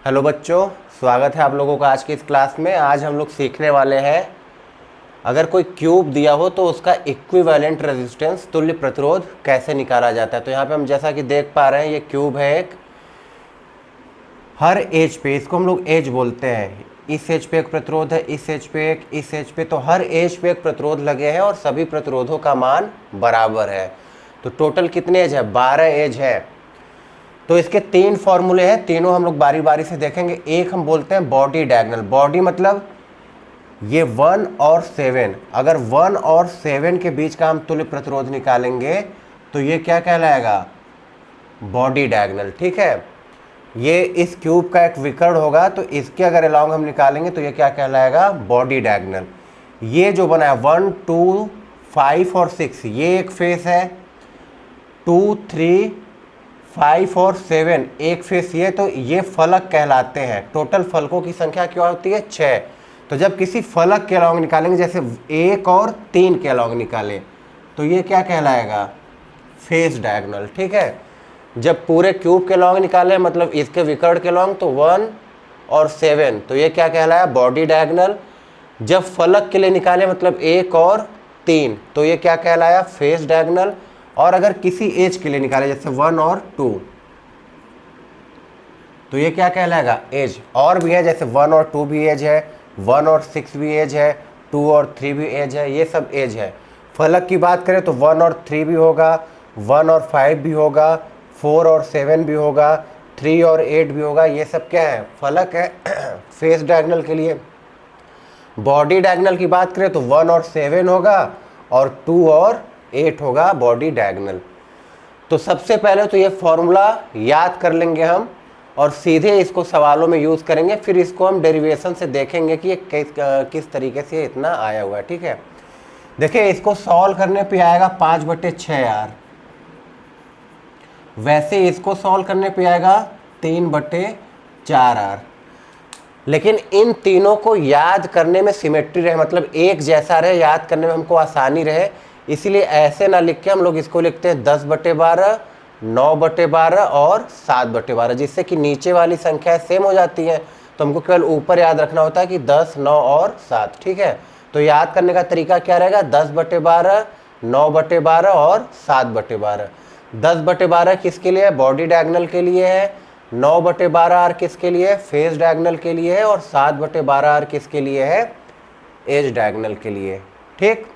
Hello बच्चों, स्वागत है आप लोगों का आज की इस क्लास में। आज हम लोग सीखने वाले हैं, अगर कोई क्यूब दिया हो तो उसका इक्विवेलेंट रेजिस्टेंस तुल्य प्रतिरोध कैसे निकाला जाता है। तो यहाँ पे हम जैसा कि देख पा रहे हैं, ये क्यूब है एक। हर एज पे, इसको हम लोग एज बोलते हैं, इस एज पे एक प्रतिरोध है, इस एज पे एक, इस एज पे, तो हर एज पे एक प्रतिरोध लगे हैं और सभी प्रतिरोधों का मान बराबर है। तो टोटल कितने एज है? 12 एज है। तो इसके 3 फॉर्मूले हैं, तीनों हम लोग बारी बारी से देखेंगे। एक हम बोलते हैं बॉडी डायगोनल। बॉडी मतलब ये 1 और 7, अगर 1 और 7 के बीच का हम तुल्य प्रतिरोध निकालेंगे तो ये क्या कहलाएगा? Body diagonal. ठीक है, ये इस क्यूब का एक विकर्ण होगा, तो इसके अगर अलॉन्ग हम निकालेंगे तो ये क्या कहलाएगा? Body diagonal. ये जो बना है 1, 2, 5 और 6, ये एक फेस है। 2, 3, 5 और 7 एक फेस, ये तो ये फलक कहलाते हैं। टोटल फलकों की संख्या क्या होती है? 6। तो जब किसी फलक के अलॉन्ग निकालेंगे, जैसे 1 और 3 के अलॉन्ग निकाले, तो ये क्या कहलाएगा? Face diagonal. ठीक है, जब पूरे क्यूब के अलॉन्ग निकाले, मतलब इसके विकर्ण के अलॉन्ग, तो 1 और 7, तो ये क्या कहलाया? Body diagonal. जब फलक के लिए निकाले, मतलब 1 और 3, तो ये क्या कहलाया? Face diagonal. और अगर किसी एज के लिए निकाले, जैसे 1 और 2, तो ये क्या कहलाएगा? एज। और भी है, जैसे 1 और 2 भी एज है, 1 और 6 भी एज है, 2 और 3 भी एज है, ये सब एज है। फलक की बात करें तो 1 और 3 भी होगा, 1 और 5 भी होगा, 4 और 7 भी होगा, 3 और 8 भी होगा। ये सब क्या है? फलक है फेस डायगोनल के लिए। बॉडी डायगोनल की बात करें तो 1 और 7 होगा और 2 और 8 होगा बॉडी डायगोनल। तो सबसे पहले तो ये फॉर्मूला याद कर लेंगे हम और सीधे इसको सवालों में यूज़ करेंगे, फिर इसको हम डेरिवेशन से देखेंगे कि ये किस तरीके से इतना आया हुआ है। ठीक है, देखिए इसको सॉल्व करने पे आएगा 5/6 यार। वैसे इसको सॉल्व करने पे आएगा 3/4 आर। लेकिन इन तीनों को याद करने में सिमेट्री रहे, मतलब एक जैसा रहे, याद करने में हमको आसानी रहे, इसीलिए ऐसे ना लिख के हम लोग इसको लिखते हैं 10/12, 9/12 और 7/12, जिससे कि नीचे वाली संख्या सेम हो जाती है। तो हमको केवल ऊपर याद रखना होता है कि 10, 9 और 7। ठीक है, तो याद करने का तरीका क्या रहेगा? 10/12, 9/12 और 7/12। 10/12 किसके लिए है? बॉडी डायगोनल के लिए है। 9/12 आर किसके लिए है? फेस डायगोनल के लिए है। और 7/12 आर किसके लिए है? एज डायगोनल के लिए। ठीक,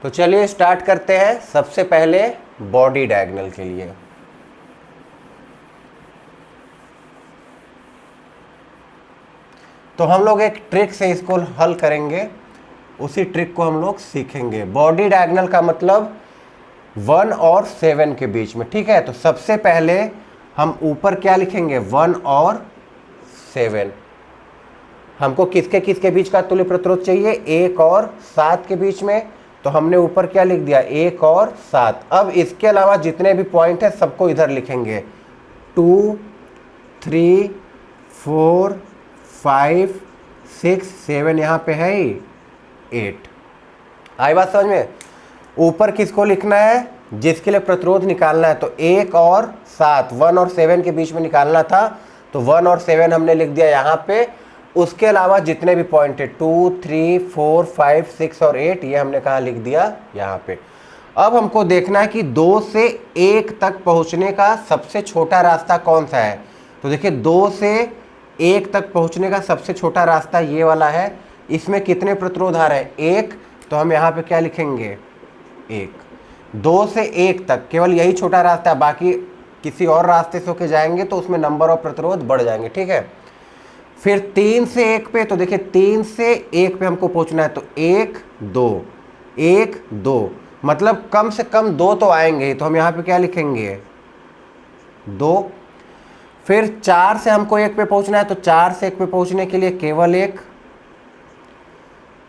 तो चलिए स्टार्ट करते हैं। सबसे पहले बॉडी डायगोनल के लिए। तो हम लोग एक ट्रिक से इसको हल करेंगे, उसी ट्रिक को हम लोग सीखेंगे। बॉडी डायगोनल का मतलब 1 और 7 के बीच में। ठीक है, तो सबसे पहले हम ऊपर क्या लिखेंगे? 1 और 7। हमको किसके किसके बीच का तुल्य प्रतिरोध चाहिए? 1 और 7 के बीच में। तो हमने ऊपर क्या लिख दिया? 1 और 7। अब इसके अलावा जितने भी पॉइंट है सबको इधर लिखेंगे। 2, 3, 4, 5, 6, 7 यहाँ पे है ही, 8। आई बात समझ में? ऊपर किसको लिखना है? जिसके लिए प्रतिरोध निकालना है। तो 1 और 7, 1 और 7 के बीच में निकालना था, तो 1 और 7 हमने लिख दिया यहाँ पे। उसके अलावा जितने भी पॉइंट है 2, 3, 4, 5, 6 और 8, ये हमने कहाँ लिख दिया? यहाँ पे। अब हमको देखना है कि 2 से 1 तक पहुँचने का सबसे छोटा रास्ता कौन सा है। तो देखिए 2 से 1 तक पहुँचने का सबसे छोटा रास्ता ये वाला है। इसमें कितने प्रतिरोध आ रहे हैं? 1। तो हम यहाँ पे क्या लिखेंगे? 1। 2 से 1 तक केवल यही छोटा रास्ता है, बाकी किसी और रास्ते से होके जाएंगे तो उसमें नंबर ऑफ प्रतिरोध बढ़ जाएंगे। ठीक है, फिर 3 से 1 पे, तो देखिए 3 से 1 पे हमको पहुंचना है, तो 1, 2, 1, 2, मतलब कम से कम 2 तो आएंगे ही। तो हम यहाँ पे क्या लिखेंगे? 2। फिर 4 से हमको 1 पे पहुंचना है, तो 4 से 1 पे पहुंचने के लिए केवल 1।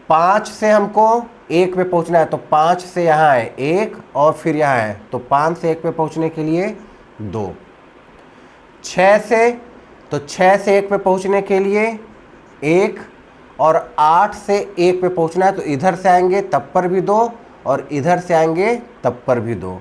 5 से हमको 1 पे पहुंचना है, तो 5 से यहाँ है 1 और फिर यहाँ है, तो 5 से 1 पे पहुंचने के लिए 2। 6 से, तो 6 से 1 पे पहुंचने के लिए 1 और 8 से 1 पे पहुंचना है, तो इधर से आएंगे तब पर भी 2 और इधर से आएंगे तब पर भी 2।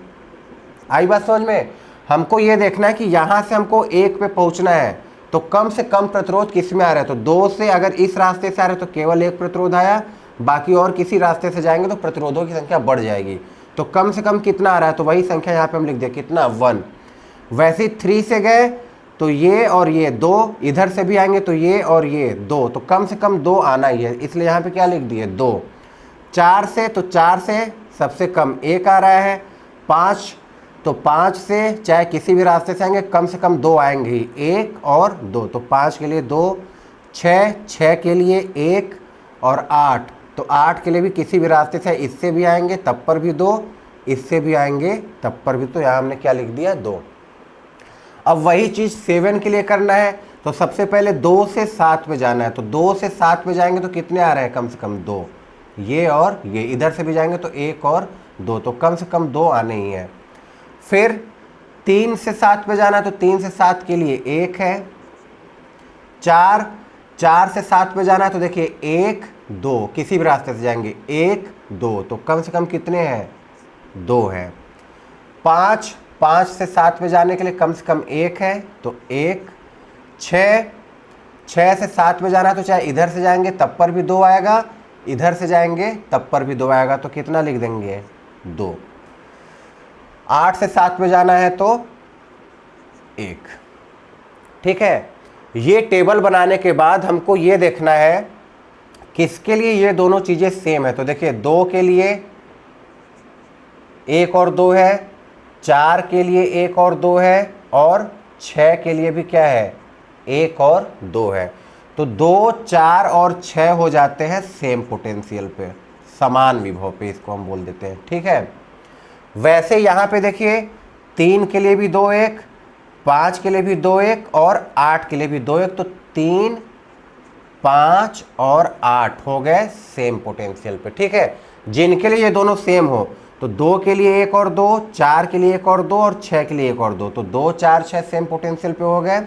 आई बात समझ में? हमको ये देखना है कि यहाँ से हमको 1 पे पहुँचना है, तो कम से कम प्रतिरोध किस में आ रहा है, तो 2 से अगर इस रास्ते से आ रहा है तो केवल एक प्रतिरोध आया, बाकी और किसी रास्ते से जाएंगे तो प्रतिरोधों की संख्या बढ़ जाएगी। तो कम से कम कितना आ रहा है, तो वही संख्या यहाँ पे हम लिख दें, कितना, 1। वैसे 3 से गए तो ये और ये 2, इधर से भी आएंगे तो ये और ये 2, तो कम से कम 2 आना ही है, इसलिए यहाँ पे क्या लिख दिए, 2। 4 से, तो 4 से सबसे कम 1 आ रहा है। 5, तो 5 से चाहे किसी भी रास्ते से आएंगे कम से कम 2 आएंगे ही, 1 और 2, तो 5 के लिए 2, 6 के लिए 1 और 8, तो 8 के लिए भी किसी भी रास्ते से, इससे भी आएंगे तब पर भी 2, इससे भी आएंगे तब पर भी, तो यहाँ हमने क्या लिख दिया, 2। अब वही चीज़ 7 के लिए करना है, तो सबसे पहले 2 से 7 पे जाना है, तो 2 से 7 पे जाएंगे तो कितने आ रहे हैं, कम से कम 2, ये और ये, इधर से भी जाएंगे तो 1 और 2, तो कम से कम 2 आने ही हैं। फिर 3 से 7 पे जाना है, तो 3 से 7 के लिए 1 है। 4 से 7 पे जाना है, तो देखिए 1 2, किसी भी रास्ते से जाएंगे 1 2, तो कम से कम कितने हैं, 2 है। 5 से 7 पे जाने के लिए कम से कम 1 है, तो 1। 6 से 7 पे जाना है, तो चाहे इधर से जाएंगे तब पर भी 2 आएगा, इधर से जाएंगे तब पर भी 2 आएगा, तो कितना लिख देंगे, 2। 8 से 7 पे जाना है तो 1। ठीक है, ये टेबल बनाने के बाद हमको ये देखना है किसके लिए ये दोनों चीज़ें सेम है, तो देखिए 2 के लिए 1 और 2 है, 4 के लिए 1 और 2 है, और 6 के लिए भी क्या है, 1 और 2 है, तो 2 4 और 6 हो जाते हैं सेम पोटेंशियल पे, समान विभव पे, इसको हम बोल देते हैं। ठीक है, वैसे यहाँ पे देखिए 3 के लिए भी 2 1, 5 के लिए भी 2 1 और 8 के लिए भी 2 1, तो 3 5 और 8 हो गए सेम पोटेंशियल पे। ठीक है, जिनके लिए ये दोनों सेम हो, तो 2 के लिए 1 और 2, 4 के लिए 1 और 2 और 6 के लिए 1 और 2, तो 2 4 6 सेम पोटेंशियल पे हो गए।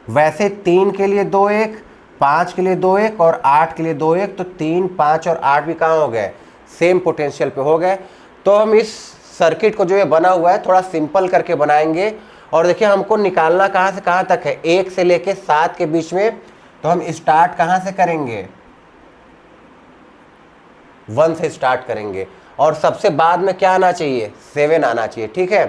वैसे 3 के लिए 2 1, 5 के लिए 2 1 और 8 के लिए 2 1, तो 3 5 और 8 भी कहाँ हो गए, सेम पोटेंशियल पे हो गए। तो हम इस सर्किट को जो ये बना हुआ है थोड़ा सिंपल करके बनाएंगे, और देखिए हमको निकालना कहाँ से कहाँ तक है, 1 से लेके 7 के बीच में, तो हम स्टार्ट कहाँ से करेंगे, 1 से स्टार्ट करेंगे, और सबसे बाद में क्या आना चाहिए, 7 आना चाहिए। ठीक है,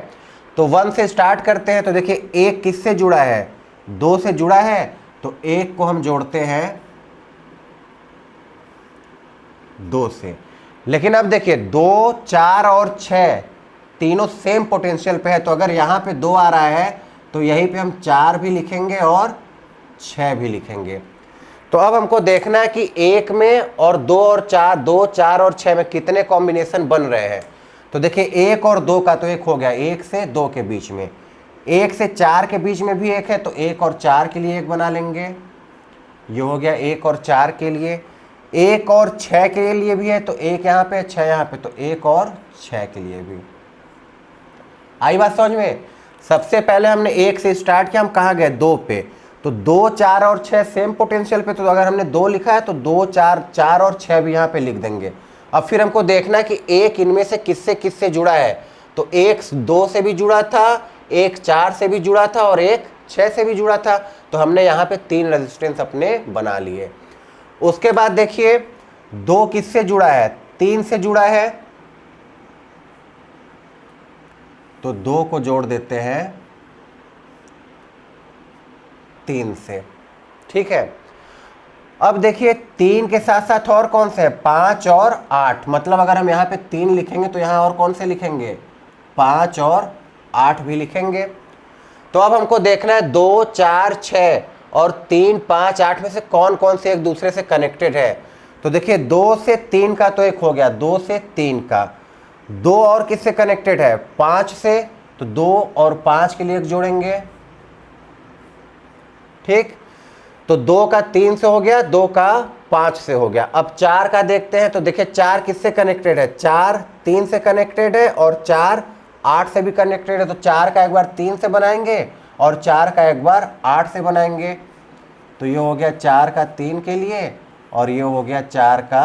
तो 1 से स्टार्ट करते हैं, तो देखिए 1 किससे जुड़ा है, 2 से जुड़ा है, तो 1 को हम जोड़ते हैं 2 से। लेकिन अब देखिए 2 4 और 6 तीनों सेम पोटेंशियल पे है, तो अगर यहाँ पे 2 आ रहा है तो यहीं पे हम 4 भी लिखेंगे और 6 भी लिखेंगे। तो अब हमको देखना है कि 1 में और 2 और 4, 2 4 और 6 में कितने कॉम्बिनेशन बन रहे हैं। तो देखिए 1 और 2 का तो 1 हो गया, 1 से 2 के बीच में, 1 से 4 के बीच में भी 1 है, तो 1 और 4 के लिए 1 बना लेंगे, ये हो गया 1 और 4 के लिए। 1 और 6 के लिए भी है, तो 1 यहाँ पे 6 यहाँ पे, तो 1 और 6 के लिए भी। आई बात समझ में। सबसे पहले हमने 1 से स्टार्ट किया, हम कहाँ गए, 2 पे, तो 2 4 और 6 सेम पोटेंशियल पे, तो अगर हमने 2 लिखा है तो 2 4 4 और 6 भी यहाँ पे लिख देंगे। अब फिर हमको देखना है कि 1 इनमें से किससे किससे जुड़ा है, तो 1 2 से भी जुड़ा था, 1 4 से भी जुड़ा था और 1 6 से भी जुड़ा था, तो हमने यहाँ पे 3 रेजिस्टेंस अपने बना लिए। उसके बाद देखिए 2 किससे जुड़ा है, 3 से जुड़ा है, तो 2 को जोड़ देते हैं 3 से। ठीक है, अब देखिए 3 के साथ साथ और कौन से है, 5 और 8, मतलब अगर हम यहाँ पे 3 लिखेंगे तो यहाँ और कौन से लिखेंगे, 5 और 8 भी लिखेंगे। तो अब हमको देखना है 2 4 6 और 3 5 8 में से कौन कौन से एक दूसरे से कनेक्टेड है। तो देखिए 2 से 3 का तो एक हो गया, 2 से 3 का, 2 और किससे कनेक्टेड है, 5 से, तो 2 और 5 के लिए एक जोड़ेंगे। ठीक, तो 2 का 3 से हो गया, 2 का 5 से हो गया। अब 4 का देखते हैं, तो देखिए 4 किससे कनेक्टेड है, 4 3 से कनेक्टेड है और 4 8 से भी कनेक्टेड है, तो 4 का एक बार 3 से बनाएंगे और 4 का एक बार 8 से बनाएंगे, तो ये हो गया 4 का 3 के लिए और ये हो गया 4 का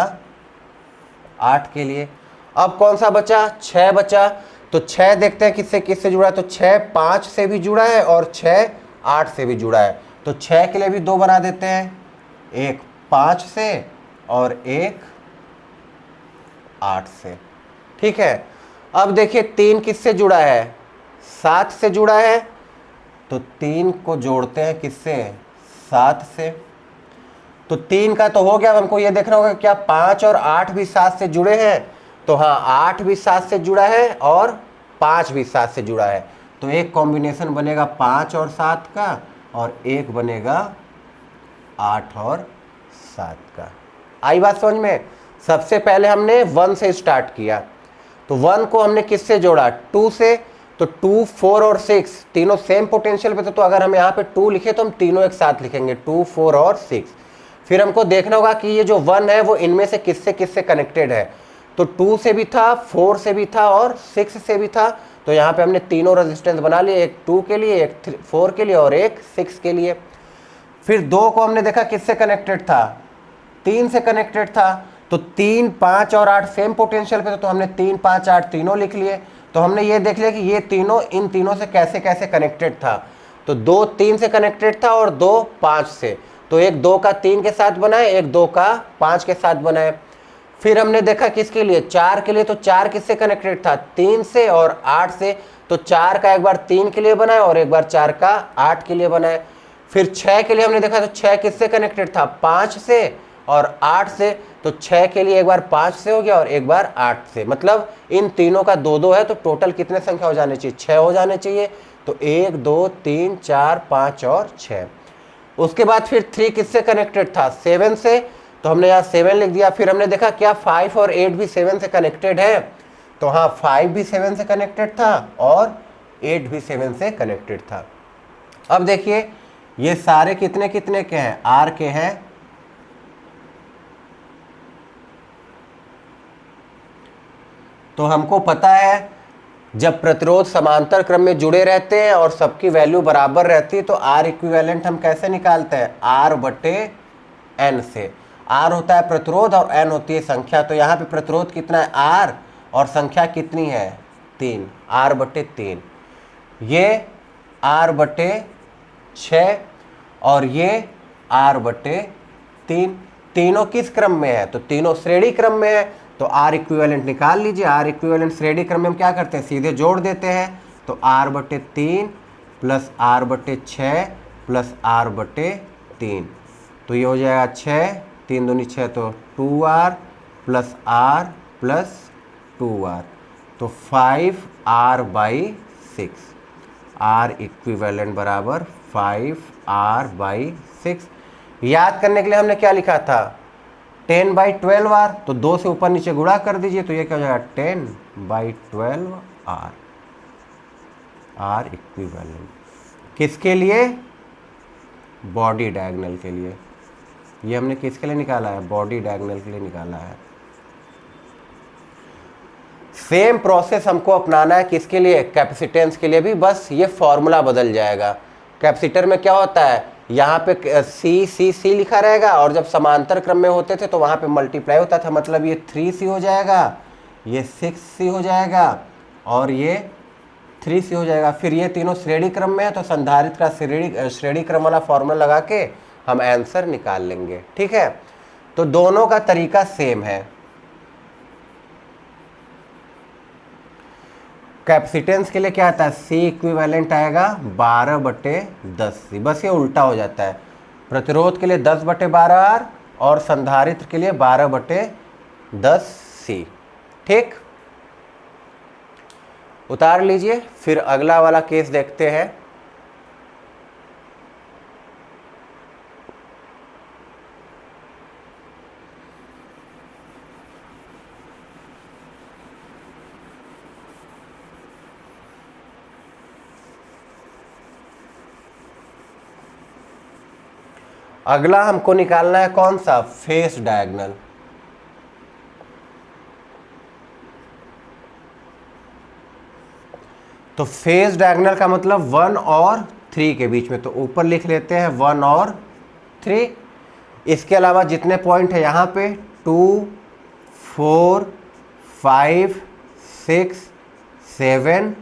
8 के लिए। अब कौन सा बचा, 6 बचा, तो 6 देखते हैं किससे किससे जुड़ा है, तो 6 5 से भी जुड़ा है और 6 8 से भी जुड़ा है, तो 6 के लिए भी 2 बना देते हैं, एक 5 से और एक 8 से। ठीक है, अब देखिए 3 किससे जुड़ा है, 7 से जुड़ा है, तो 3 को जोड़ते हैं किससे, 7 से। तो 3 का तो हो गया, अब हमको ये देखना होगा क्या 5 और 8 भी 7 से जुड़े हैं। तो हाँ, 8 भी 7 से जुड़ा है और 5 भी 7 से जुड़ा है। तो एक कॉम्बिनेशन बनेगा 5 और 7 का, और एक बनेगा 8 और 7 का। आई बात समझ में। सबसे पहले हमने 1 से स्टार्ट किया, तो 1 को हमने किससे जोड़ा, 2 से। तो 2, 4 और 6 तीनों सेम पोटेंशियल पे थे, तो अगर हम यहाँ पे 2 लिखे तो हम तीनों एक साथ लिखेंगे, 2, 4 और 6। फिर हमको देखना होगा कि ये जो 1 है वो इनमें से किससे किससे कनेक्टेड है। तो 2 से भी था, 4 से भी था और 6 से भी था। तो यहाँ पे हमने तीनों रेजिस्टेंस बना लिए, एक 2 के लिए, एक 4 के लिए और एक 6 के लिए। फिर 2 को हमने देखा किससे कनेक्टेड था, 3 से कनेक्टेड था। तो 3, 5 और 8 सेम पोटेंशियल पे थे, तो हमने 3, 5, 8 तीनों लिख लिए। तो हमने ये देख लिया कि ये तीनों इन तीनों से कैसे कैसे कनेक्टेड था। तो 2 3 से कनेक्टेड था और 2 5 से। तो एक 2 का 3 के साथ बनाए, एक 2 का 5 के साथ बनाए। फिर हमने देखा किसके लिए, 4 के लिए। तो 4 किससे कनेक्टेड था, 3 से और 8 से। तो 4 का एक बार 3 के लिए बनाए और एक बार 4 का 8 के लिए बनाए। फिर 6 के लिए हमने देखा, तो 6 किससे कनेक्टेड था, 5 से और 8 से। तो 6 के लिए एक बार 5 से हो गया और एक बार 8 से। मतलब इन तीनों का 2-2 है, तो टोटल कितने संख्या हो जाने चाहिए, 6 हो जाने चाहिए। तो 1, 2, 3, 4, 5 और 6। उसके बाद फिर 3 किससे कनेक्टेड था, 7 से। तो हमने यहाँ 7 लिख दिया। फिर हमने देखा क्या 5 और 8 भी 7 से कनेक्टेड है। तो हाँ, 5 भी 7 से कनेक्टेड था और 8 भी 7 से कनेक्टेड था। अब देखिए ये सारे कितने कितने के हैं, आर के हैं। तो हमको पता है जब प्रतिरोध समांतर क्रम में जुड़े रहते हैं और सबकी वैल्यू बराबर रहती है, तो आर इक्विवेलेंट हम कैसे निकालते हैं, आर बटे एन से। आर होता है प्रतिरोध और एन होती है संख्या। तो यहाँ पे प्रतिरोध कितना है, आर, और संख्या कितनी है, 3, आर बटे 3। ये आर बटे 6 और ये आर बटे 3। तीनों किस क्रम में है, तो तीनों श्रेणी क्रम में है। तो आर इक्विवेलेंट निकाल लीजिए। आर इक्विवेलेंट श्रेणी क्रम में हम क्या करते हैं, सीधे जोड़ देते हैं। तो आर बटे 3 प्लस आर बटे 6 प्लस आर बटे 3। तो ये हो जाएगा 6, 3 दूनी 6, तो 2r plus are plus 2r। तो 5r/6। आर इक्विवेलेंट बराबर 5r/6। याद करने के लिए हमने क्या लिखा था, 10/12r। तो 2 से ऊपर नीचे गुणा कर दीजिए, तो ये क्या हो जाएगा, 10/12r। आर इक्विवेलेंट किसके लिए, बॉडी डायगोनल के लिए। ये हमने किसके लिए निकाला है, बॉडी डायगोनल के लिए निकाला है। सेम प्रोसेस हमको अपनाना है किसके लिए, कैपेसिटेंस के लिए भी, बस ये फॉर्मूला बदल जाएगा। कैपेसिटर में क्या होता है, यहाँ पे सी सी सी लिखा रहेगा, और जब समांतर क्रम में होते थे तो वहाँ पे मल्टीप्लाई होता था। मतलब ये 3C हो जाएगा, ये 6C हो जाएगा और ये 3C हो जाएगा। फिर ये तीनों श्रेणी क्रम में है, तो संधारित्र का श्रेणी क्रम वाला फॉर्मूला लगा के हम आंसर निकाल लेंगे। ठीक है, तो दोनों का तरीका सेम है। कैपेसिटेंस के लिए क्या आता है, C इक्विवेलेंट आएगा 12/10C। बस ये उल्टा हो जाता है। प्रतिरोध के लिए 10/12R और संधारित्र के लिए 12/10C। ठीक, उतार लीजिए। फिर अगला वाला केस देखते हैं। अगला हमको निकालना है कौन सा, फेस डायगोनल। तो फेस डायगोनल का मतलब 1 और 3 के बीच में। तो ऊपर लिख लेते हैं 1 और 3। इसके अलावा जितने पॉइंट है यहाँ पे 2, 4, 5, 6, 7,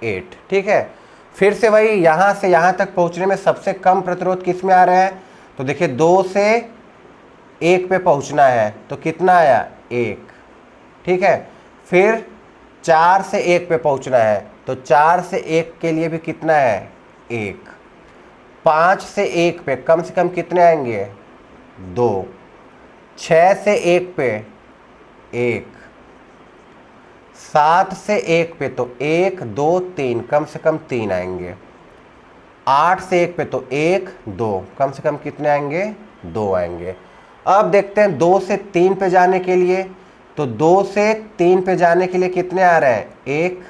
8। ठीक है, फिर से वही यहाँ से यहाँ तक पहुँचने में सबसे कम प्रतिरोध किस में आ रहा है, तो देखिए 2 से 1 पे पहुँचना है तो कितना आया 1, ठीक है। फिर 4 से 1 पे पहुँचना है तो 4 से 1 के लिए भी कितना है 1। 5 से 1 पे कम से कम कितने आएंगे 2। 6 से 1 पे 1। 7 से 1 पे तो 1 2 3 कम से कम 3 आएंगे। 8 से 1 पे तो 1 2 कम से कम कितने आएंगे 2 आएंगे। अब देखते हैं 2 से 3 पे जाने के लिए, तो 2 से 3 पे जाने के लिए कितने आ रहे हैं 1।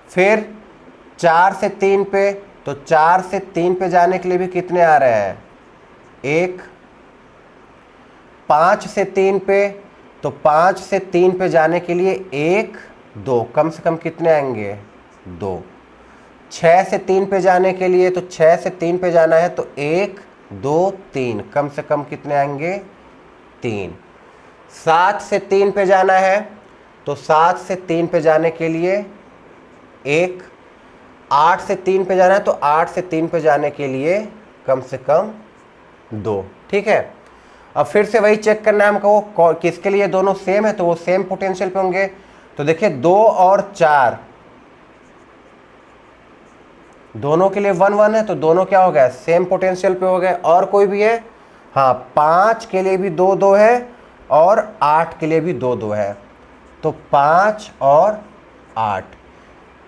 फिर 4 से 3 पे, तो 4 से 3 पे जाने के लिए भी कितने आ रहे हैं 1। 5 से 3 पे, तो 5 से 3 पे जाने के लिए 1 2 कम से कम कितने आएंगे 2। 6 से 3 पे जाने के लिए, तो 6 से 3 पे जाना है तो 1 2 3 कम से कम कितने आएंगे 3। 7 से 3 पे जाना है तो 7 से 3 पे जाने के लिए 1। 8 से 3 पे जाना है तो 8 से 3 पे जाने के लिए कम से कम 2, ठीक है। अब फिर से वही चेक करना है हमको किसके लिए दोनों सेम है, तो वो सेम पोटेंशियल पे होंगे। तो देखिए 2 और 4 दोनों के लिए 1 1 है तो दोनों क्या हो गया सेम पोटेंशियल पे हो गए। और कोई भी है, हाँ 5 के लिए भी 2 2 है और 8 के लिए भी 2 2 है, तो 5 और 8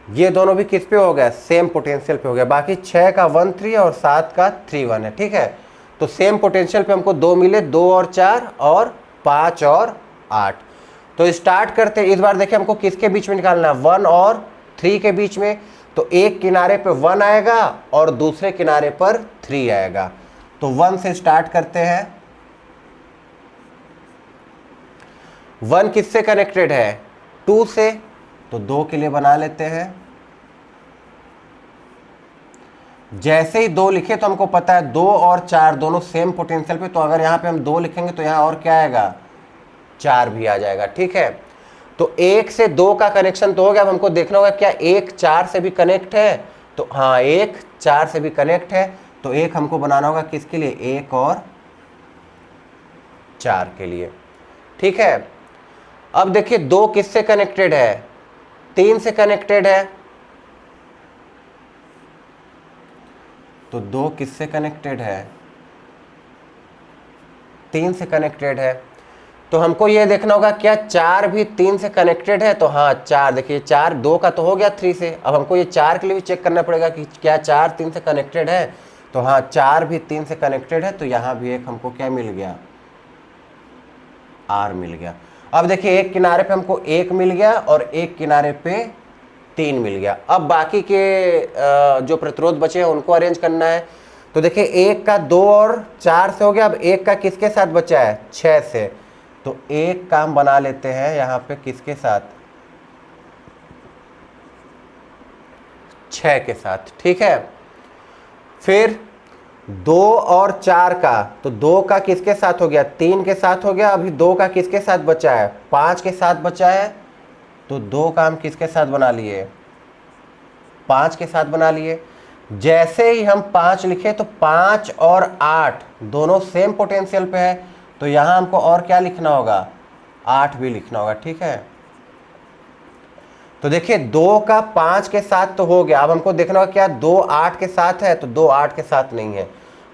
ये दोनों भी किस पे हो गया सेम पोटेंशियल पे हो गया। बाकी 6 का 1 3 और 7 का 3 1 है, ठीक है। तो सेम पोटेंशियल पे हमको 2 मिले, 2 और 4 और 5 और 8। तो स्टार्ट करते हैं। इस बार देखिए हमको किसके बीच में निकालना है 1 और 3 के बीच में। तो एक किनारे पे 1 आएगा और दूसरे किनारे पर 3 आएगा। तो 1 से स्टार्ट करते हैं। 1 किससे कनेक्टेड है 2 से, तो 2 के लिए बना लेते हैं। जैसे ही 2 लिखे तो हमको पता है 2 और 4 दोनों सेम पोटेंशियल पे, तो अगर यहाँ पे हम 2 लिखेंगे तो यहाँ और क्या आएगा 4 भी आ जाएगा, ठीक है। तो 1 से 2 का कनेक्शन तो हो गया। अब हमको देखना होगा क्या 1 4 से भी कनेक्ट है, तो हाँ 1 4 से भी कनेक्ट है। तो 1 हमको बनाना होगा किसके लिए 1 और 4 के लिए, ठीक है। अब देखिए 2 किससे कनेक्टेड है 3 से कनेक्टेड है, तो 2 किससे कनेक्टेड है 3 से कनेक्टेड है। तो हमको ये देखना होगा क्या 4 भी 3 से कनेक्टेड है, तो हाँ 4 देखिए 4 2 का तो हो गया 3 से। अब हमको ये 4 के लिए भी चेक करना पड़ेगा कि क्या 4 3 से कनेक्टेड है, तो हाँ 4 भी 3 से कनेक्टेड है। तो यहाँ भी एक हमको क्या मिल गया R मिल गया। अब देखिए एक किनारे पे हमको 1 मिल गया और एक किनारे पे 3 मिल गया। अब बाकी के जो प्रतिरोध बचे हैं उनको अरेंज करना है। तो देखिए 1 का 2 और 4 से हो गया। अब 1 का किसके साथ बचा है 6 से, तो 1 का हम बना लेते हैं यहाँ पे किसके साथ 6 के साथ, ठीक है। फिर 2 और 4 का, तो 2 का किसके साथ हो गया 3 के साथ हो गया। अभी 2 का किसके साथ बचा है 5 के साथ बचा है, तो 2 का हम किसके साथ बना लिए 5 के साथ बना लिए। जैसे ही हम 5 लिखे तो 5 और 8 दोनों सेम पोटेंशियल पे है, तो यहाँ हमको और क्या लिखना होगा 8 भी लिखना होगा, ठीक है। तो देखिए 2 का 5 के साथ तो हो गया। अब हमको देखना होगा क्या 2 8 के साथ है, तो 2 8 के साथ नहीं है।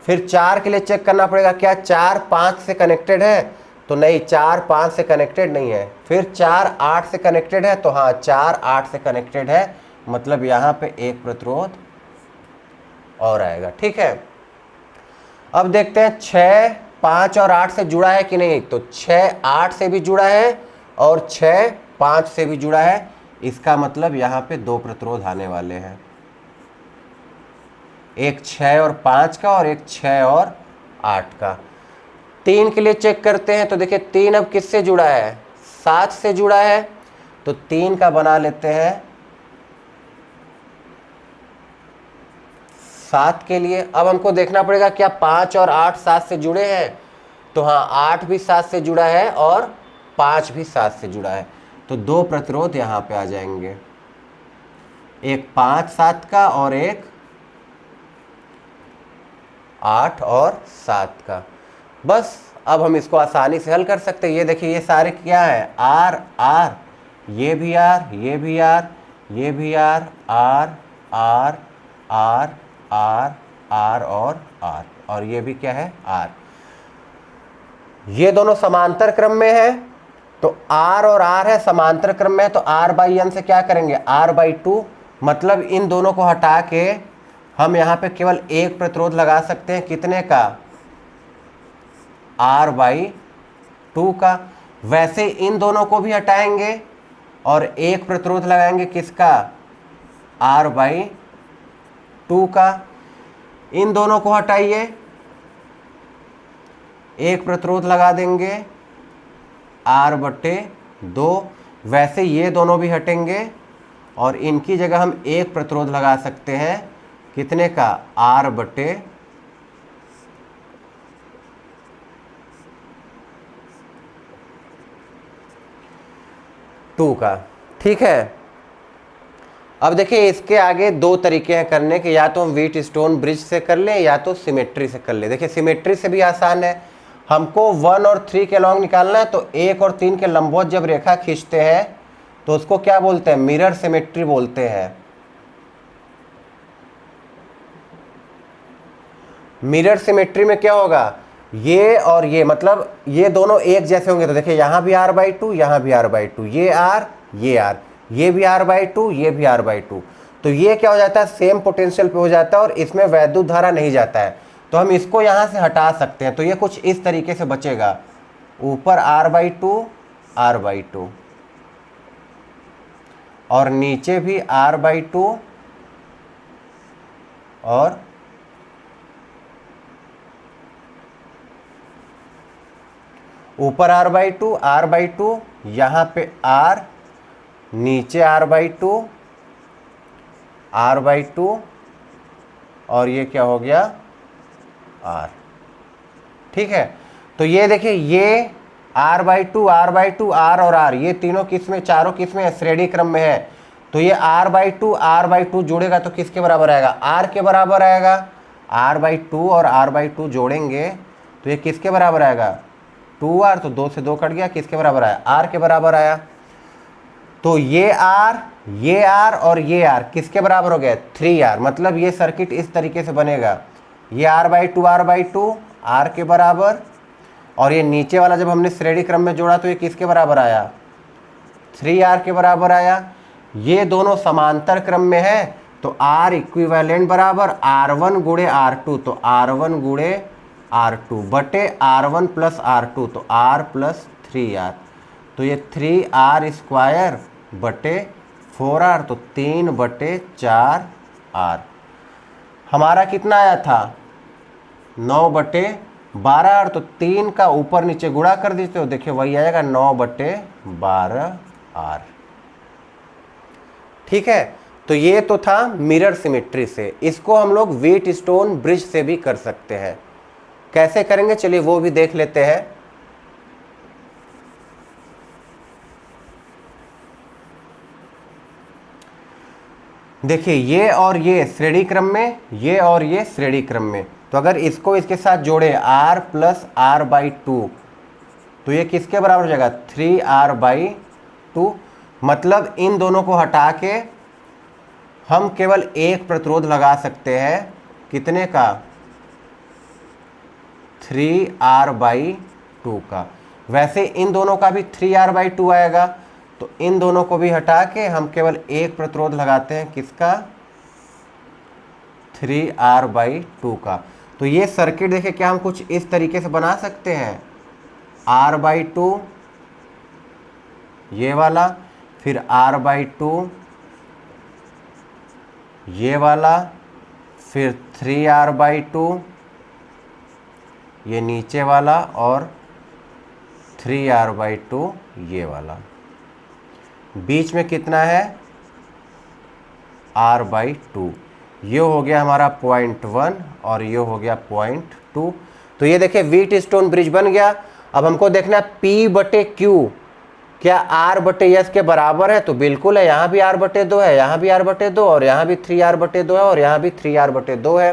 फिर 4 के लिए चेक करना पड़ेगा क्या 4 5 से कनेक्टेड है, तो नहीं 4 5 से कनेक्टेड नहीं है। फिर 4 8 से कनेक्टेड है, तो हाँ 4 8 से कनेक्टेड है, मतलब यहाँ पे एक प्रतिरोध और आएगा, ठीक है। अब देखते हैं 6 5 और 8 से जुड़ा है कि नहीं, तो 6 8 से भी जुड़ा है और 6 5 से भी जुड़ा है। इसका मतलब यहाँ पे 2 प्रतिरोध आने वाले हैं, एक 6 और 5 का और एक 6 और 8 का। 3 के लिए चेक करते हैं। तो देखिए 3 अब किससे जुड़ा है 7 से जुड़ा है, तो 3 का बना लेते हैं 7 के लिए। अब हमको देखना पड़ेगा क्या 5 और 8 7 से जुड़े हैं, तो हाँ 8 भी 7 से जुड़ा है और 5 भी 7 से जुड़ा है, तो 2 प्रतिरोध यहाँ पे आ जाएंगे। एक 5 7 का और एक 8 और 7 का। बस अब हम इसको आसानी से हल कर सकते हैं। ये देखिए ये सारे क्या है, आर आर, ये भी आर, ये भी आर, ये भी R, R R R R R और ये भी क्या है, आर। ये दोनों समांतर क्रम में है, तो आर और आर है समांतर क्रम में, तो आर बाई एन से क्या करेंगे, आर बाई टू। मतलब इन दोनों को हटा के हम यहाँ पे केवल एक प्रतिरोध लगा सकते हैं, कितने का, आर बाई टू का। वैसे इन दोनों को भी हटाएंगे और एक प्रतिरोध लगाएंगे, किसका, आर बाई टू का। इन दोनों को हटाइए, एक प्रतिरोध लगा देंगे, आर बटे दो। वैसे ये दोनों भी हटेंगे और इनकी जगह हम एक प्रतिरोध लगा सकते हैं, कितने का, आर बटे टू का। ठीक है, अब देखिए इसके आगे दो तरीके हैं करने के, या तो हम व्हीट स्टोन ब्रिज से कर लें या तो सिमेट्री से कर लें। देखिए सिमेट्री से भी आसान है, हमको 1 और 3 के लॉन्ग निकालना है, तो 1 और 3 के लंबवत जब रेखा खींचते हैं तो उसको क्या बोलते हैं, मिरर सिमेट्री बोलते हैं। मिरर सिमेट्री में क्या होगा, ये और ये, मतलब ये दोनों एक जैसे होंगे। तो देखिए यहाँ भी आर बाई टू, यहाँ भी आर बाई टू, ये आर, ये भी आर बाई टू, ये भी आर बाई टू। तो ये क्या हो जाता है, सेम पोटेंशियल पे हो जाता है और इसमें वैद्युत धारा नहीं जाता है, तो हम इसको यहाँ से हटा सकते हैं। तो ये कुछ इस तरीके से बचेगा, ऊपर R by two, R by two, और नीचे भी आर बाई टू और ऊपर R by two, R by two, यहाँ पे आर, नीचे R by two, R by two, और ये क्या हो गया, आर। ठीक है, तो ये देखिए ये R by two, R by two, R और आर, ये तीनों किस में, चारों किस में है, श्रेणी क्रम में है। तो ये आर बाई टू जोड़ेगा तो किसके बराबर आएगा, आर के बराबर आएगा। आर बाई टू और आर बाई टू जोड़ेंगे तो ये किसके बराबर आएगा, 2r, तो 2 से 2 कट गया, किसके बराबर आया, r के बराबर आया। तो ये r और ये r किसके बराबर हो गया, 3r। मतलब ये सर्किट इस तरीके से बनेगा, ये r बाई टू r के बराबर, और ये नीचे वाला जब हमने श्रेणी क्रम में जोड़ा तो ये किसके बराबर आया, 3r के बराबर आया। ये दोनों समांतर क्रम में है, तो r इक्विवेलेंट बराबर r1 गुणे r2, तो r1 गुणे R2 बटे R1 प्लस R2, तो R प्लस 3R, तो ये 3R स्क्वायर बटे 4R, तो 3 बटे 4R। हमारा कितना आया था, 9 बटे 12R, तो 3 का ऊपर नीचे गुणा कर दीजिए तो देखिए वही आएगा 9 बटे 12R। ठीक है, तो ये तो था मिरर सिमेट्री से। इसको हम लोग व्हीट स्टोन ब्रिज से भी कर सकते हैं। कैसे करेंगे चलिए वो भी देख लेते हैं। देखिए ये और ये श्रेणी क्रम में, ये और ये श्रेणी क्रम में, तो अगर इसको इसके साथ जोड़े r plus R by two, तो ये किसके बराबर हो जाएगा, 3r बाई टू। मतलब इन दोनों को हटा के हम केवल एक प्रतिरोध लगा सकते हैं, कितने का, 3r बाई टू का। वैसे इन दोनों का भी 3r बाई टू आएगा, तो इन दोनों को भी हटा के हम केवल एक प्रतिरोध लगाते हैं, किसका, 3r बाई टू का। तो ये सर्किट देखिए क्या हम कुछ इस तरीके से बना सकते हैं, r बाई टू ये वाला, फिर r बाई टू ये वाला, फिर 3r बाई टू ये नीचे वाला, और 3r बाई टू ये वाला। बीच में कितना है, r बाई टू। ये हो गया हमारा 0.1 और ये हो गया 0.2। तो ये देखिए व्हीट स्टोन ब्रिज बन गया। अब हमको देखना है P बटे Q क्या r बटे यस के बराबर है? तो बिल्कुल है, यहाँ भी r बटे 2 है, यहाँ भी r बटे 2 और यहाँ भी 3r बटे 2 है और यहाँ भी 3r बटे 2 है।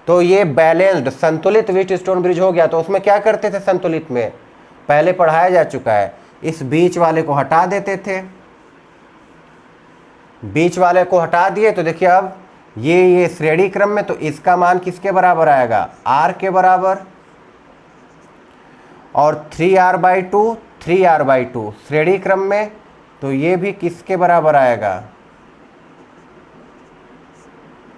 तो ये बैलेंस्ड संतुलित व्हीट स्टोन ब्रिज हो गया। तो उसमें क्या करते थे संतुलित में, पहले पढ़ाया जा चुका है, इस बीच वाले को हटा देते थे, बीच वाले को हटा दिए तो देखिए अब ये श्रेणी क्रम में, तो इसका मान किसके बराबर आएगा, r के बराबर, और 3r/2 3r/2 श्रेणी क्रम में, तो ये भी किसके बराबर आएगा,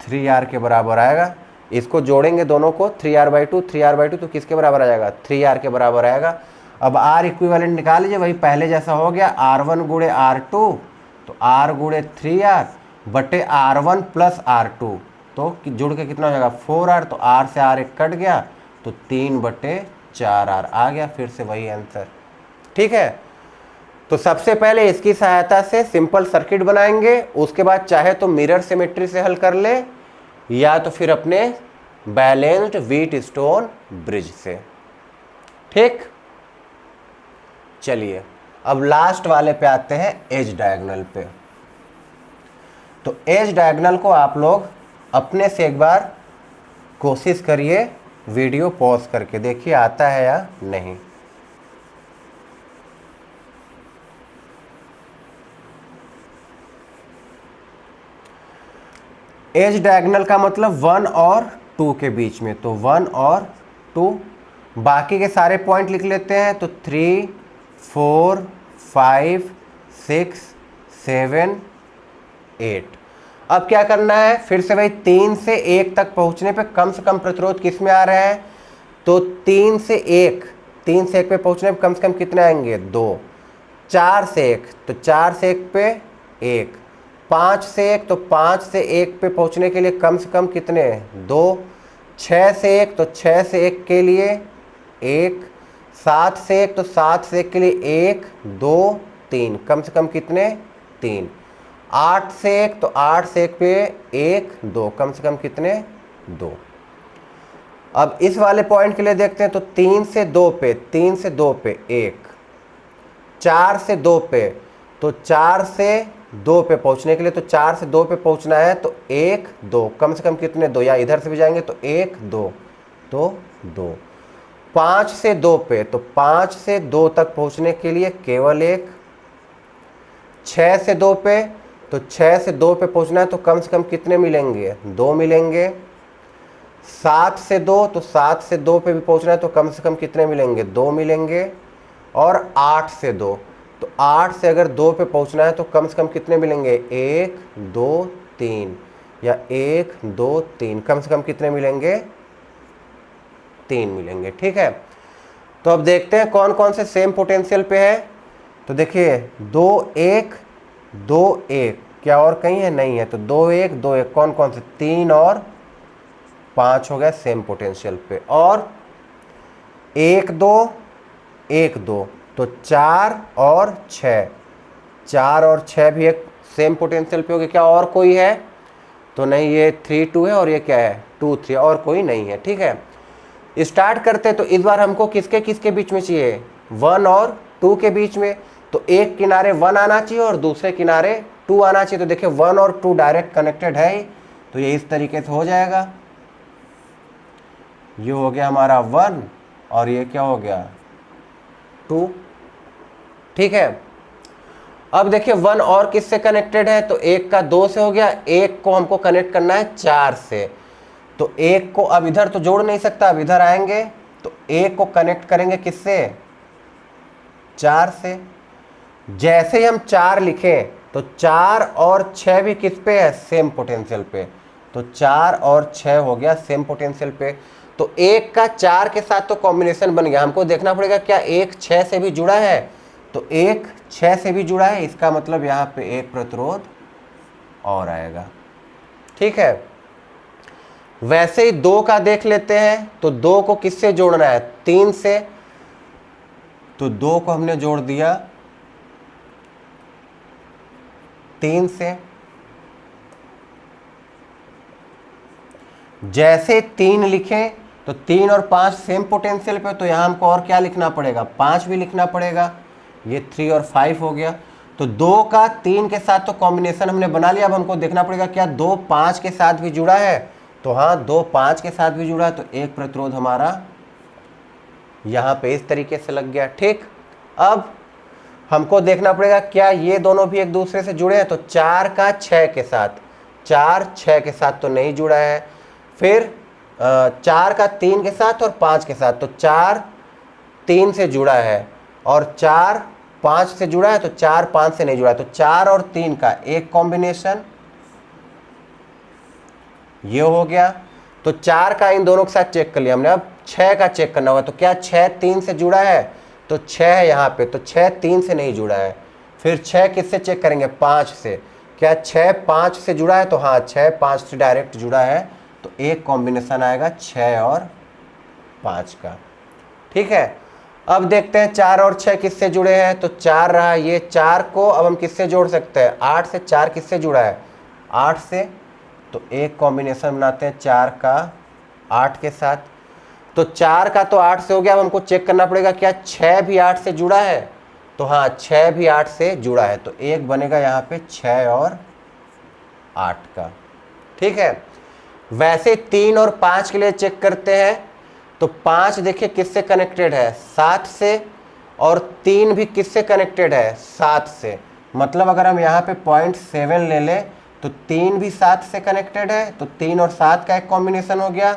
3r के बराबर आएगा। इसको जोड़ेंगे दोनों को, 3r/2 3r/2, तो किसके बराबर आ जाएगा, 3r के बराबर आएगा। अब r इक्विवेलेंट निकाल लीजिए, वही पहले जैसा हो गया, r1 गुणे r2, तो r गुणे 3r बटे r1 प्लस r2, तो जुड़ के कितना हो जाएगा 4r, तो r से r एक कट गया, तो 3/4r आ गया, फिर से वही आंसर। ठीक है, तो सबसे पहले इसकी सहायता से सिंपल सर्किट बनाएंगे, उसके बाद चाहे तो मिरर सिमेट्री से हल कर ले या तो फिर अपने बैलेंस्ड व्हीट स्टोन ब्रिज से। ठीक, चलिए अब लास्ट वाले पे आते हैं, एज डायगोनल पे। तो एज डायगोनल को आप लोग अपने से एक बार कोशिश करिए, वीडियो पॉज करके देखिए आता है या नहीं। एज डायगोनल का मतलब 1 और 2 के बीच में, तो 1 और 2, बाकी के सारे पॉइंट लिख लेते हैं, तो 3 4 5 6 7 8। अब क्या करना है, फिर से भाई 3 से 1 तक पहुंचने पे कम से कम प्रतिरोध किस में आ रहा है, तो 3 से 1 पे पहुंचने पे कम से कम कितने आएंगे, 2। 4 से 1, तो 4 से 1 पे 1। 5 से 1, तो 5 से 1 पे पहुंचने के लिए कम से कम कितने, 2। 6 से 1, तो 6 से 1 के लिए 1। 7 से 1, तो 7 से 1 के लिए 1 2 3, कम से कम कितने, 3। 8 से 1, तो 8 से 1 पे 1 2, कम से कम कितने, 2। अब इस वाले पॉइंट के लिए देखते हैं, तो 3 से 2 पे 1। 4 से 2 पे, तो 4 से 2 पे पहुंचने के लिए, तो 4 से 2 पे पहुंचना है, तो 1 2, कम से कम कितने, 2, या इधर से भी जाएंगे तो 1 2, तो 2। 5 से 2 पे, तो 5 से 2 तक पहुंचने के लिए केवल 1। 6 से 2 पे, तो 6 से 2 पे पहुंचना है, तो कम से कम कितने मिलेंगे, 2 मिलेंगे। 7 से 2, तो 7 से 2 पे भी पहुंचना है, तो कम से कम कितने मिलेंगे, 2 मिलेंगे। और 8 से 2, तो 8 से अगर 2 पे पहुंचना है, तो कम से कम कितने मिलेंगे, 1 2 3, या 1 2 3, कम से कम कितने मिलेंगे, 3 मिलेंगे। ठीक है, तो अब देखते हैं कौन कौन से सेम पोटेंशियल पे है। तो देखिए 2 1 2 1, क्या और कहीं है, नहीं है, तो 2 1 2 1, कौन कौन से, 3 और 5 हो गया सेम पोटेंशियल पे। और 1 2 1 2, तो 4 और 6, 4 और 6 भी एक सेम पोटेंशियल पे हो गया। क्या और कोई है, तो नहीं, ये 3 2 है और ये क्या है, 2 3, और कोई नहीं है। ठीक है, स्टार्ट करते, तो इस बार हमको किसके किसके बीच में चाहिए, 1 और 2 के बीच में। तो एक किनारे 1 आना चाहिए और दूसरे किनारे 2 आना चाहिए। तो देखिए 1 और 2 डायरेक्ट कनेक्टेड है ही, तो ये इस तरीके से हो जाएगा। ये हो गया हमारा 1 और ये क्या हो गया, 2। ठीक है, अब देखिए 1 और किससे कनेक्टेड है, तो 1 का 2 से हो गया, 1 को हमको कनेक्ट करना है 4 से। तो 1 को अब इधर तो जोड़ नहीं सकता, अब इधर आएंगे, तो 1 को कनेक्ट करेंगे किससे, 4 से। जैसे ही हम 4 लिखें, तो 4 और 6 भी किस पे है, सेम पोटेंशियल पे। तो 4 और 6 हो गया सेम पोटेंशियल पे। तो 1 का 4 के साथ तो कॉम्बिनेशन बन गया, हमको देखना पड़ेगा क्या 1 6 से भी जुड़ा है, तो 1 6 से भी जुड़ा है, इसका मतलब यहाँ पे एक प्रतिरोध और आएगा। ठीक है, वैसे ही 2 का देख लेते हैं, तो 2 को किससे जोड़ना है, 3 से। तो 2 को हमने जोड़ दिया 3 से। जैसे 3 लिखें, तो 3 और 5 सेम पोटेंशियल पे, तो यहां हमको और क्या लिखना पड़ेगा, 5 भी लिखना पड़ेगा। ये 3 और 5 हो गया। तो 2 का 3 के साथ तो कॉम्बिनेशन हमने बना लिया। अब हमको देखना पड़ेगा क्या 2 5 के साथ भी जुड़ा है। तो हाँ, 2 5 के साथ भी जुड़ा है, तो एक प्रतिरोध हमारा यहाँ पे इस तरीके से लग गया। ठीक, अब हमको देखना पड़ेगा क्या ये दोनों भी एक दूसरे से जुड़े हैं। तो 4 का 6 के साथ, 4 6 के साथ तो नहीं जुड़ा है। फिर 4 का 3 के साथ और 5 के साथ, तो 4 3 से जुड़ा है और 4 5 से जुड़ा है, तो 4 5 से नहीं जुड़ा है। तो 4 और 3 का एक कॉम्बिनेशन ये हो गया। तो 4 का इन दोनों के साथ चेक कर लिया हमने। अब 6 का चेक करना होगा। तो क्या 6 3 से जुड़ा है? तो 6 है यहाँ पे, तो 6 3 से नहीं जुड़ा है। फिर 6 किससे चेक करेंगे? 5 से। क्या 6 5 से जुड़ा है? तो हाँ, 6 5 से डायरेक्ट जुड़ा है। तो एक कॉम्बिनेशन आएगा 6 और 5 का। ठीक है, अब देखते हैं 4 और 6 किससे जुड़े हैं। तो 4 रहा, ये 4 को अब हम किससे जोड़ सकते हैं? 8 से। 4 किससे जुड़ा है? 8 से। तो एक कॉम्बिनेशन बनाते हैं 4 का 8 के साथ। तो 4 का तो 8 से हो गया। अब हमको चेक करना पड़ेगा क्या 6 भी 8 से जुड़ा है? तो हाँ, 6 भी 8 से जुड़ा है। तो एक बनेगा यहाँ पे 6 और 8 का। ठीक है, वैसे 3 और 5 के लिए चेक करते हैं। तो 5 देखिए किससे कनेक्टेड है? 7 से। और 3 भी किससे कनेक्टेड है? 7 से। मतलब अगर हम यहाँ पे 0.7 ले लें तो 3 भी 7 से कनेक्टेड है, तो 3 और 7 का एक कॉम्बिनेशन हो गया।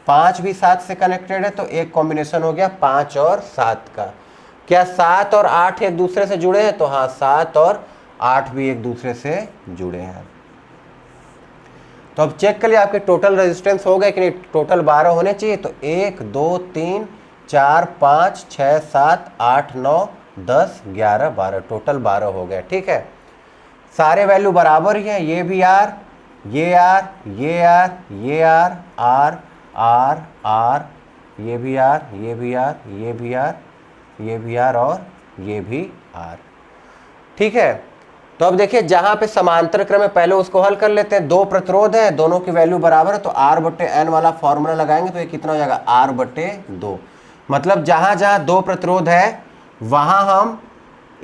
5 भी 7 से कनेक्टेड है, तो एक कॉम्बिनेशन हो गया 5 और 7 का। क्या 7 और 8 एक दूसरे से जुड़े हैं? तो हाँ, 7 और 8 भी एक दूसरे से जुड़े हैं। तो अब चेक कर लिया आपके टोटल रेजिस्टेंस हो गए कि नहीं। टोटल 12 होने चाहिए। तो 1 2 3 4 5 6 7 8 9 10 11 12, टोटल 12 हो गए। ठीक है, सारे वैल्यू बराबर ही हैं। ये भी आर, ये आर, ये आर, ये आर, आर आर आर, ये भी आर, ये भी आर, ये भी आर, ये भी आर और ये भी आर। ठीक है, तो अब देखिए जहां पे समांतर क्रम है पहले उसको हल कर लेते हैं। 2 प्रतिरोध है, दोनों की वैल्यू बराबर है, तो R/N वाला फॉर्मूला लगाएंगे तो ये कितना हो जाएगा? R/2। मतलब जहां जहां 2 प्रतिरोध है वहां हम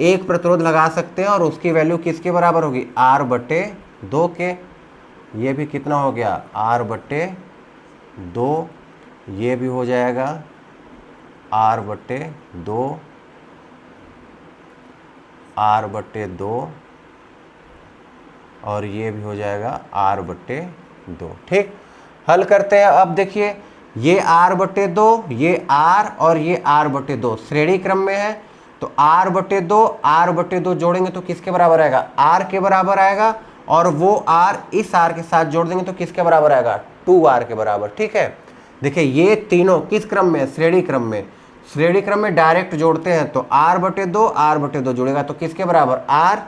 एक प्रतिरोध लगा सकते हैं और उसकी वैल्यू किसके बराबर होगी? R/2 के। ये भी कितना हो गया? R/2। ये भी हो जाएगा R/2, R/2 और ये भी हो जाएगा R/2। ठीक, हल करते हैं। अब देखिए ये R/2, ये R और ये R/2 श्रेणी क्रम में है। तो R/2 जोड़ेंगे तो किसके बराबर आएगा? R के बराबर आएगा। और वो R इस R के साथ जोड़ देंगे तो किसके बराबर आएगा? 2R के बराबर। ठीक है, देखिए ये तीनों किस क्रम में? श्रेणी क्रम में। श्रेणी क्रम में डायरेक्ट जोड़ते हैं तो R/2 जुड़ेगा तो किसके बराबर? R।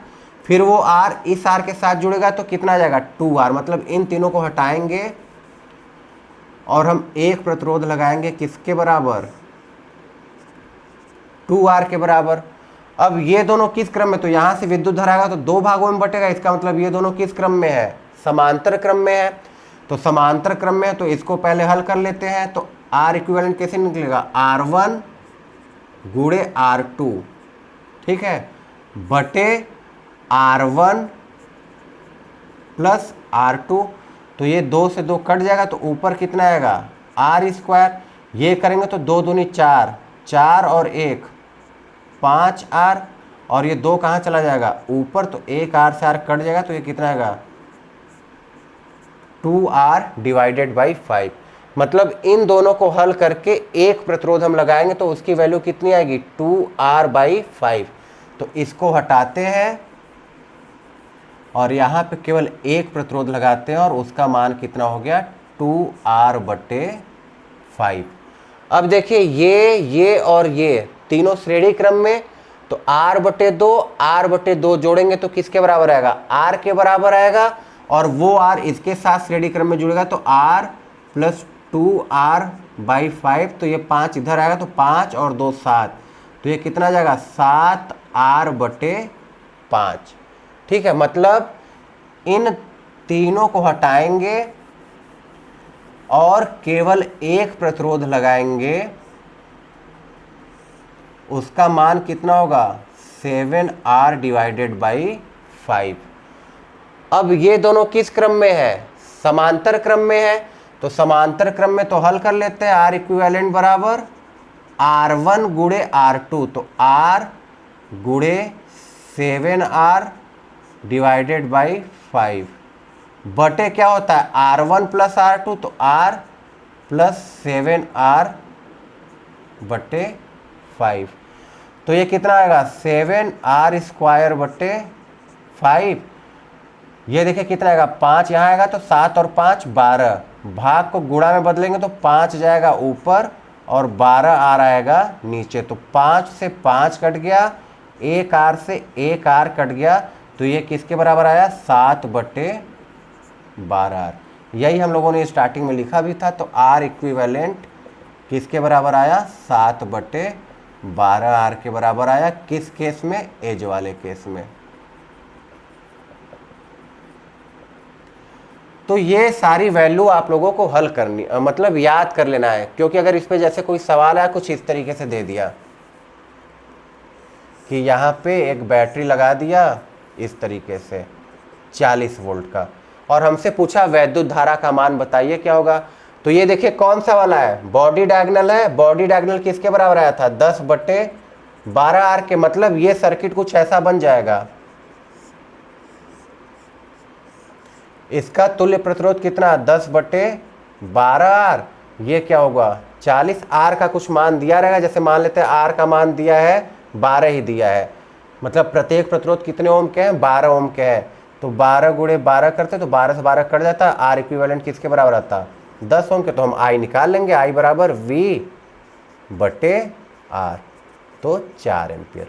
फिर वो R इस R के साथ जुड़ेगा तो कितना आ जाएगा? 2R। मतलब इन तीनों को हटाएंगे और हम एक प्रतिरोध लगाएंगे किसके बराबर? 2R के बराबर। अब ये दोनों किस क्रम में? तो यहां से विद्युत धारा आएगा तो 2 भागों में बटेगा। इसका मतलब ये दोनों किस क्रम में है? समांतर क्रम में है। तो समांतर क्रम में है तो इसको पहले हल कर लेते हैं। तो R इक्विवेलेंट कैसे निकलेगा? R1 गुणे R2, ठीक है, बटे R1 प्लस R2। तो ये 2 से 2 कट जाएगा तो ऊपर कितना आएगा? R²। ये करेंगे तो 2 दूनी 4, 4 और 1 5R, और ये 2 कहाँ चला जाएगा? ऊपर। तो 1R से R कट जाएगा तो ये कितना आएगा? 2R/5। मतलब इन दोनों को हल करके एक प्रतिरोध हम लगाएंगे तो उसकी वैल्यू कितनी आएगी? 2R/5। तो इसको हटाते हैं और यहाँ पे केवल एक प्रतिरोध लगाते हैं और उसका मान कितना हो गया? 2R/5। अब देखिए ये और ये तीनों श्रेणी क्रम में। तो R/2 जोड़ेंगे तो किसके बराबर आएगा? R के बराबर आएगा। और वो R इसके साथ श्रेणी क्रम में जुड़ेगा तो R + 2R/5। तो ये 5 इधर आएगा तो 5 और 2 7। तो ये कितना आ जाएगा? 7R/5। ठीक है, मतलब इन तीनों को हटाएंगे और केवल एक प्रतिरोध लगाएंगे। उसका मान कितना होगा? 7r divided by 5। अब ये दोनों किस क्रम में है? समांतर क्रम में है। तो समांतर क्रम में तो हल कर लेते हैं। R इक्विवेलेंट बराबर R1 गुणे R2, तो R गुणे 7R डिवाइडेड बाई 5 बटे क्या होता है R1 प्लस R2, तो R प्लस 7R बटे 5। तो ये कितना आएगा 7R स्क्वायर बटे 5। ये देखिए कितना आएगा 5 यहाँ आएगा, तो 7 और 5 12। भाग को गुणा में बदलेंगे तो 5 जाएगा ऊपर और 12 R आएगा नीचे। तो 5 से 5 कट गया, 1 R से 1 R कट गया। तो ये किसके बराबर आया 7 बटे 12R। यही हम लोगों ने स्टार्टिंग में लिखा भी था। तो R इक्विवेलेंट किसके बराबर आया 7 बटे 12R के बराबर आया। किस केस में? एज वाले केस में। तो ये सारी वैल्यू आप लोगों को हल करनी मतलब याद कर लेना है, क्योंकि अगर इस पे जैसे कोई सवाल आया कुछ इस तरीके से दे दिया कि यहाँ पे एक बैटरी लगा दिया इस तरीके से 40 वोल्ट का, और हमसे पूछा वैद्युत धारा का मान बताइए क्या होगा। तो ये देखिए कौन सा वाला है, बॉडी डायगोनल है। बॉडी डायगोनल किसके बराबर आया था 10 बटे 12R के। मतलब ये सर्किट कुछ ऐसा बन जाएगा। इसका तुल्य प्रतिरोध कितना 10 बटे 12R। ये क्या होगा 40R का कुछ मान दिया रहेगा। जैसे मान लेते हैं R का मान दिया है 12 ही दिया है, मतलब प्रत्येक प्रतिरोध कितने ओम के हैं 12 ओम के हैं। तो 12 गुणे 12 करते तो 12 से 12 कट जाता है। R इक्विवेलेंट किसके बराबर आता 10 ओम के। तो हम I निकाल लेंगे, I बराबर V बटे R, तो 4 एम्पियर।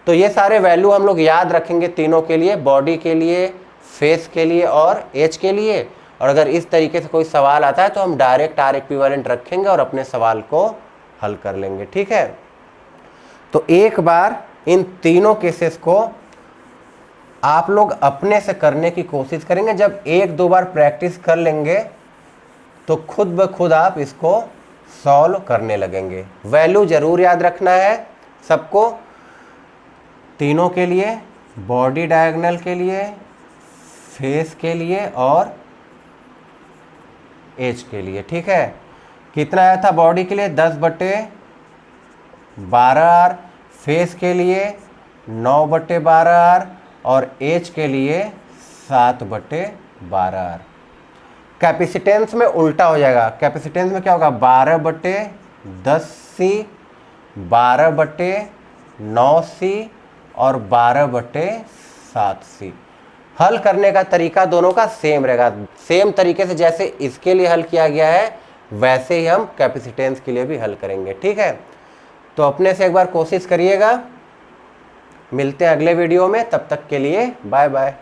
तो ये सारे वैल्यू हम लोग याद रखेंगे तीनों के लिए, बॉडी के लिए, फेस के लिए और एच के लिए। और अगर इस तरीके से कोई सवाल आता है तो हम डायरेक्ट R इक्विवेलेंट रखेंगे और अपने सवाल को हल कर लेंगे। ठीक है, तो एक बार इन तीनों केसेस को आप लोग अपने से करने की कोशिश करेंगे। जब 1-2 बार प्रैक्टिस कर लेंगे तो खुद ब खुद आप इसको सॉल्व करने लगेंगे। वैल्यू जरूर याद रखना है सबको, तीनों के लिए, बॉडी डायगोनल के लिए, फेस के लिए और एज के लिए। ठीक है, कितना आया था बॉडी के लिए 10 बटे 12R, फेस के लिए 9 बटे 12R और एज के लिए 7 बटे 12R। कैपेसिटेंस में उल्टा हो जाएगा। कैपेसिटेंस में क्या होगा 12 बटे 10C, 12 बटे 9C और 12 बटे 7C। हल करने का तरीका दोनों का सेम रहेगा। सेम तरीके से जैसे इसके लिए हल किया गया है वैसे ही हम कैपेसिटेंस के लिए भी हल करेंगे। ठीक है, तो अपने से एक बार कोशिश करिएगा। मिलते हैं अगले वीडियो में, तब तक के लिए बाय बाय।